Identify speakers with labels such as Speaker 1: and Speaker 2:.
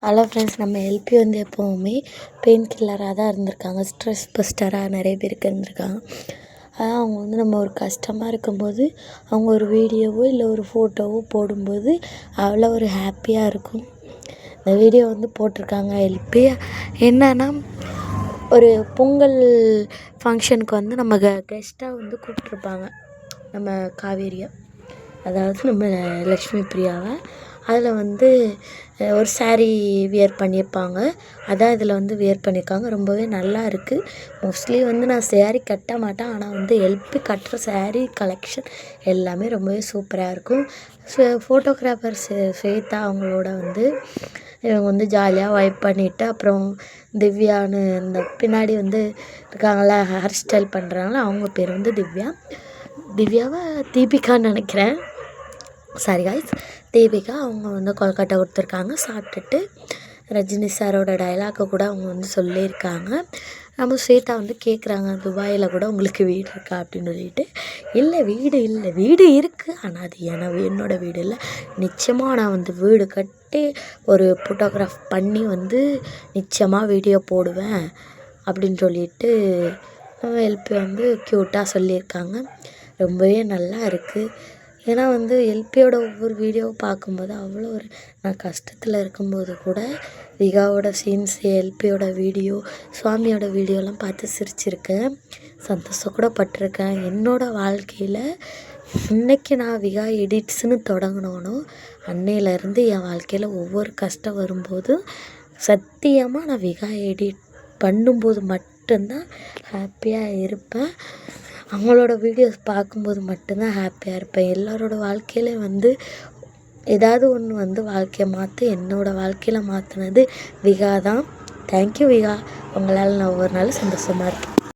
Speaker 1: Hello friends, நம்ம LP வந்து எப்போவுமே பெயின் கில்லராக தான் இருந்திருக்காங்க. ஸ்ட்ரெஸ் பஸ்டராக நிறைய பேருக்கு இருந்திருக்காங்க. அதான் அவங்க வந்து நம்ம ஒரு கஷ்டமாக இருக்கும்போது அவங்க ஒரு வீடியோவோ இல்லை ஒரு ஃபோட்டோவோ போடும்போது அவ்வளோ ஒரு ஹாப்பியாக இருக்கும். இந்த வீடியோ வந்து போட்டிருக்காங்க எல்பி. என்னன்னா, ஒரு பொங்கல் ஃபங்க்ஷனுக்கு வந்து நம்ம கெஸ்ட்டாக வந்து கூப்பிட்ருப்பாங்க நம்ம காவேரியை, அதாவது நம்ம லக்ஷ்மி பிரியாவை. அதில் வந்து ஒரு சாரீ வியர் பண்ணியிருப்பாங்க. அதான் இதில் வந்து வியர் பண்ணியிருக்காங்க. ரொம்பவே நல்லா இருக்குது. மோஸ்ட்லி வந்து நான் சாரீ கட்ட மாட்டேன், ஆனால் வந்து எல்பி கட்டுற சாரீ கலெக்ஷன் எல்லாமே ரொம்பவே சூப்பராக இருக்கும். ஃபோட்டோகிராஃபர் ஸ்வேதா அவங்களோட வந்து இவங்க வந்து ஜாலியாக வைப் பண்ணிவிட்டு, அப்புறம் திவ்யான்னு இந்த பின்னாடி வந்து இருக்காங்களா ஹேர் ஸ்டைல் பண்ணுறாங்களா, அவங்க பேர் வந்து திவ்யாவை தீபிகான்னு நினைக்கிறேன். Sorry guys, Deepika. அவங்க வந்து கொல்கட்டை கொடுத்துருக்காங்க. சாப்பிட்டுட்டு ரஜினி சாரோட டைலாக்கை கூட அவங்க வந்து சொல்லியிருக்காங்க. நம்ம ஸ்வேதா வந்து கேட்குறாங்க, துபாயில் கூட உங்களுக்கு வீடு இருக்கா அப்படின்னு சொல்லிட்டு. இல்லை வீடு இருக்குது, ஆனால் அது என்னோடய வீடு இல்லை. நிச்சயமாக நான் வந்து வீடு கட்டி ஒரு ஃபோட்டோகிராஃப் பண்ணி வந்து நிச்சயமாக வீடியோ போடுவேன் அப்படின்னு சொல்லிட்டு எல்பி வந்து க்யூட்டாக சொல்லியிருக்காங்க. ரொம்பவே நல்லா இருக்குது. ஏன்னா வந்து எல்பியோட ஒவ்வொரு வீடியோவை பார்க்கும்போது அவ்வளோ ஒரு நான் கஷ்டத்தில் இருக்கும்போது கூட விகாவோட சீன்ஸ், எல்பியோட வீடியோ, சுவாமியோட வீடியோலாம் பார்த்து சிரிச்சிருக்கேன், சந்தோஷம் கூட பட்டிருக்கேன். என்னோடய வாழ்க்கையில் இன்றைக்கி நான் விகா எடிட்ஸ்னு தொடங்கினோனோ அன்னையிலேருந்து என் வாழ்க்கையில் ஒவ்வொரு கஷ்டம் வரும்போதும் சத்தியமாக நான் விகா எடிட் பண்ணும்போது மட்டும்தான் ஹாப்பியாக இருப்பேன். அவங்களோட வீடியோஸ் பார்க்கும்போது மட்டும்தான் ஹாப்பியாக இருப்பேன். எல்லாரோட வாழ்க்கையிலையும் வந்து ஏதாவது ஒன்று வந்து வாழ்க்கையை என்னோடய வாழ்க்கையில் மாற்றினது விகா தான். தேங்க்யூ விகா, உங்களால் நான் ஒவ்வொரு நாளும் சந்தோஷமாக இருக்கேன்.